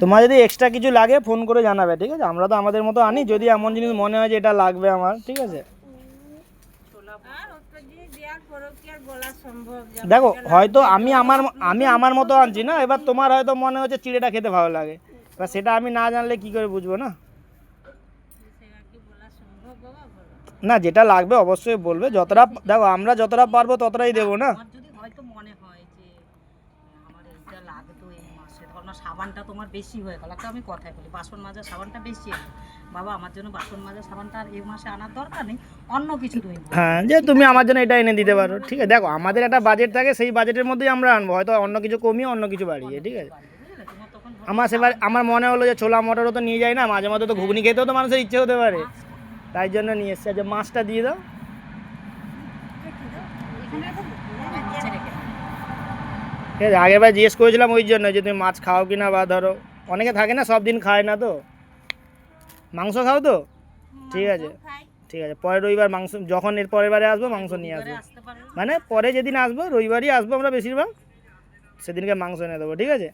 তোমার যদি এক্সট্রা কিছু লাগে ফোন করে জানাবে, ঠিক আছে? আমরা তো আমাদের মতো আনি, যদি এমন জিনিস মনে হয় যে এটা লাগবে আমার, ঠিক আছে? দেখো হয়তো আমি আমার মতো আনছি না, এবার তোমার হয়তো মনে হচ্ছে চিড়েটা খেতে ভালো লাগে, এবার সেটা আমি না জানলে কি করে বুঝবো না? না, যেটা লাগবে অবশ্যই বলবে, যতটা দেখো আমরা যতটা পারবো ততটাই দেবো না। আমার যদি হয়তো মনে হয় যে আমার এইটা লাগতো এই মাসে, ধর না সাবানটা তোমার বেশি হয়ে গেল, একটা আমি কথাই বলি, বাসন মাজার সাবানটা বেশি এলো, বাবা আমার জন্য বাসন মাজার সাবানটা আর এই মাসে আনার দরকার নেই, অন্য কিছু তুমি বলো। হ্যাঁ, যে তুমি আমার জন্য এটা এনে দিতে পারো, ঠিক আছে? দেখো আমাদের একটা বাজেট থাকে, সেই বাজেটের মধ্যেই আমরা আনবো, হয়তো অন্য কিছু কমিয়ে অন্য কিছু বাড়িয়ে, ঠিক আছে? বুঝলে, তোমার তখন আমার মনে হলো যে ছোলা মটরও তো নিয়ে যায় না, মাঝে মাঝে তো ঘুগনি খেতেও তো মানুষের ইচ্ছে হতে পারে, তাই জন্য নিয়ে এসছে। যে মাছটা দিয়ে দাও, ঠিক আছে? আগের বার জিজ্ঞেস করেছিলাম ওই জন্য যে তুমি মাছ খাও কি না, বা ধরো অনেকে থাকে না সব দিন খায় না, তো মাংস খাও তো, ঠিক আছে ঠিক আছে, পরের রবিবার মাংস, যখন এর পরের বারে আসবো মাংস নিয়ে আসবো, মানে পরে যেদিন আসবো রবিবারই আসবো আমরা বেশিরভাগ, সেদিনকে মাংস এনে দেবো, ঠিক আছে?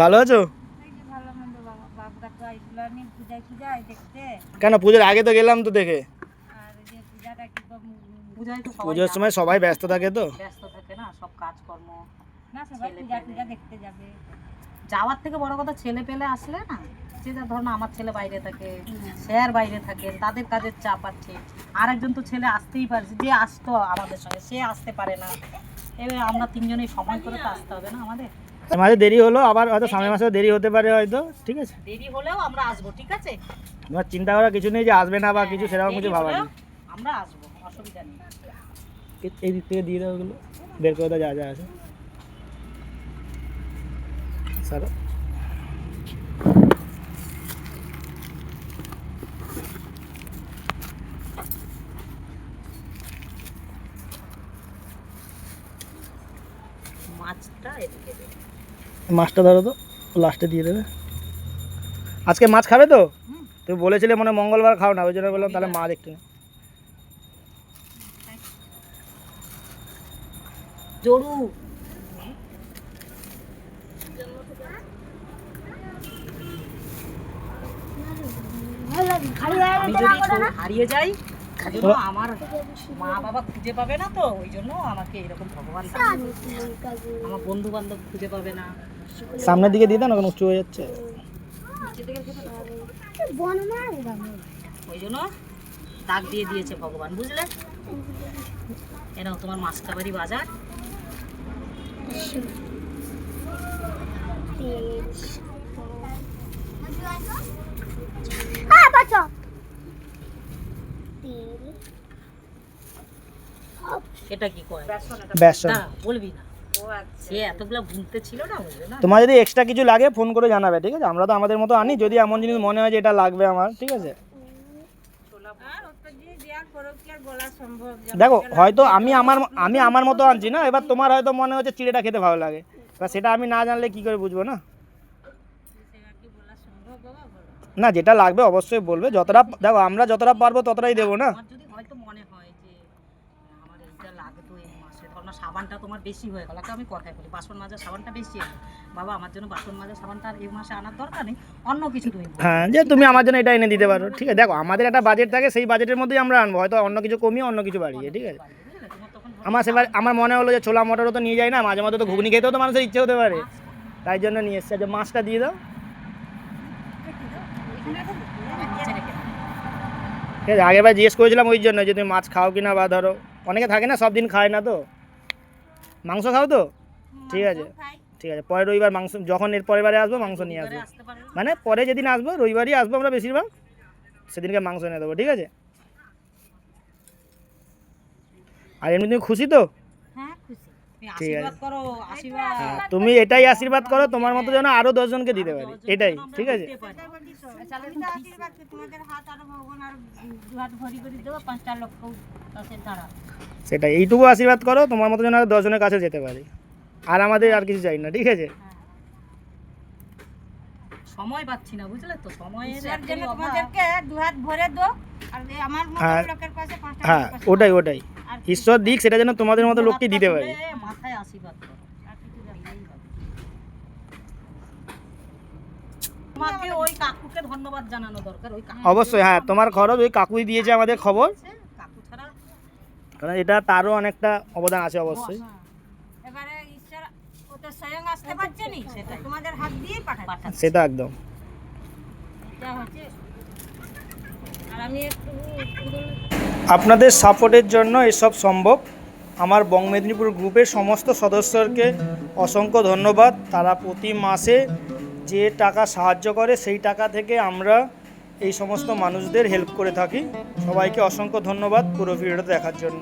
ভালো আছো? কেন পুজোর আগে তো গেলাম তো দেখে, পুজোর সময় সবাই ব্যস্ত থাকে, তো ব্যস্ত থাকে না, সব কাজকর্ম, যাওয়ার থেকে বড় কথা ছেলে পেলে আসলে না, যে যা ধর না আমার ছেলে বাইরে থাকে, স্যার বাইরে থাকে, তাদের কাজের চাপ আছে, আর একজন তো ছেলে আসতেই পারে, যে আসতো আমাদের সঙ্গে সে আসতে পারে না, এবার আমরা তিনজনেই সময় করে তো আসতে হবে না আমাদের। মাঝে দেরি হলো, আবার হয়তো সামনের মাসেও দেরি হতে পারে হয়তো, ঠিক আছে? দেরি হলেও আমরা আসবো, ঠিক আছে? তোমার চিন্তা করার কিছু নেই যে আসবে না বা কিছু, সেরকম কিছু ভাবা নেই। আমরা আসবো, অসুবিধা নেই। এই দিক থেকে দিয়ে দাও, ওগুলো বের করে দাও যা যা আছে স্যার। মাছটা এদিকে দে। মাছটা ধরো তো, লাস্টে দিয়ে দেবে। আজকে মাছ খাবে তো? তুমি বলেছিলে মনে হয় মঙ্গলবার খাও না, ওই জন্য বললাম তাহলে মাছ একটু। জরু আমি যদি হারিয়ে যাই, জন্য আমার মা বাবা খুঁজে পাবে না, তো ওই জন্য আমাকে এরকম ভগবান, আমার বন্ধু বান্ধব খুঁজে পাবে না। সামনের দিকে দিয়ে দাও না, উঁচু হয়ে যাচ্ছে। ওই জন্য দাগ দিয়ে দিয়েছে ভগবান, বুঝলে? এনাও তোমার মাসকাবাড়ি বাজার। এটা কি কয়? বেসন। বলবি না, সে এতগুলো ভুলতে ছিল না, বুঝলে না? তোমার যদি এক্সট্রা কিছু লাগে ফোন করে জানাবে, ঠিক আছে? আমরা তো আমাদের মতো আনি, যদি এমন জিনিস মনে হয় যে এটা লাগবে আমার, ঠিক আছে? দেখো হয়তো আমি আমার মতো আনছি না, এবার তোমার হয়তো মনে হচ্ছে চিড়েটা খেতে ভালো লাগে, এবার সেটা আমি না জানলে কি করে বুঝবো না? না, যেটা লাগবে অবশ্যই বলবে, যতটা দেখো আমরা যতটা পারবো ততটাই দেবো না। আমার যদি হয়তো মনে হয় যে আমার এইটা লাগতো এই মাসে, ধর না সাবানটা তোমার বেশি হয়ে গেল, একটা আমি কথাই বলি, বাসন মাজার সাবানটা বেশি এলো, বাবা আমার জন্য বাসন মাজার সাবানটা আর এই মাসে আনার দরকার নেই, অন্য কিছু তুমি বলো। হ্যাঁ, যে তুমি আমার জন্য এটা এনে দিতে পারো, ঠিক আছে? দেখো আমাদের একটা বাজেট থাকে, সেই বাজেটের মধ্যেই আমরা আনবো, হয়তো অন্য কিছু কমিয়ে অন্য কিছু বাড়িয়ে, ঠিক আছে? বুঝলে, তোমার তখন আমার মনে হলো যে ছোলা মটরও তো নিয়ে যায় না, মাঝে মাঝে তো ঘুগনি খেতেও তো মানুষের ইচ্ছে হতে পারে, তাই জন্য নিয়ে এসছে। যে মাছটা দিয়ে দাও, ঠিক আছে? আগের বার জিজ্ঞেস করেছিলাম ওই জন্য যে তুমি মাছ খাও কি না, বা ধরো অনেকে থাকে না সব দিন খায় না, তো মাংস খাও তো, ঠিক আছে ঠিক আছে, পরের রবিবার মাংস, যখন এর পরের বারে আসবো মাংস নিয়ে আসবো, আসতে পারবে। মানে পরে যেদিন আসবো রবিবারই আসবো আমরা বেশিরভাগ, সেদিনকে মাংস এনে দেবো, ঠিক আছে? আর এমনি তুমি খুশি তো? হ্যাঁ, খুশি। তুমি ঠিক আছে। আশীর্বাদ করো, আশীর্বাদ। হ্যাঁ, তুমি এটাই আশীর্বাদ করো, তোমার মতো যেন আরো 10 জনকে দিতে পারি, এটাই, ঠিক আছে? সেটাই, এইটুকু আশীর্বাদ করো, তোমার মতো যেন আরো 10 জনের কাছে যেতে পারি, আর আমাদের আর কিছু চাই না, ঠিক আছে? সময় পাচ্ছি না, বুঝলে তো, সময়ের ঈশ্বর যেন এতই অভাব। তোমাদেরকে দুহাত ভরে দো, আর এই আমার মতো হ্যাঁ। লোকের পাশে 5টা হ্যাঁ লোকের পাশে ওটাই ওটাই আর ঈশ্বর দিক সেটা যেন তোমাদের মতো লোককে দিতে পারে। তুলে মাথায় আশীর্বাদ করো। আর কিছু জানি না। তোমাকে ওই কাকুকে ধন্যবাদ জানানো দরকার, ওই কাকু অবশ্যই হ্যাঁ, তোমার খরচ ওই কাকুই দিয়েছে আমাদের খবর, কাকু ছাড়া কারণ এটা তারও অনেকটা অবদান আছে অবশ্যই। এবারে ঈশ্বর ও তো স্বয়ং আসতে পারছে নি, সেটা তোমাদের হাত দিয়ে পাঠাবে। পাঠাচ্ছে। সেটা একদম। এটা হচ্ছে, আর আমি একটু আপনাদের সাপোর্টের জন্য এসব সম্ভব। আমার বং মেদিনীপুর গ্রুপের সমস্ত সদস্যকে অসংখ্য ধন্যবাদ। তারা প্রতি মাসে যে টাকা সাহায্য করে সেই টাকা থেকে আমরা এই সমস্ত মানুষদের হেল্প করে থাকি। সবাইকে অসংখ্য ধন্যবাদ পুরো ভিডিওটা দেখার জন্য।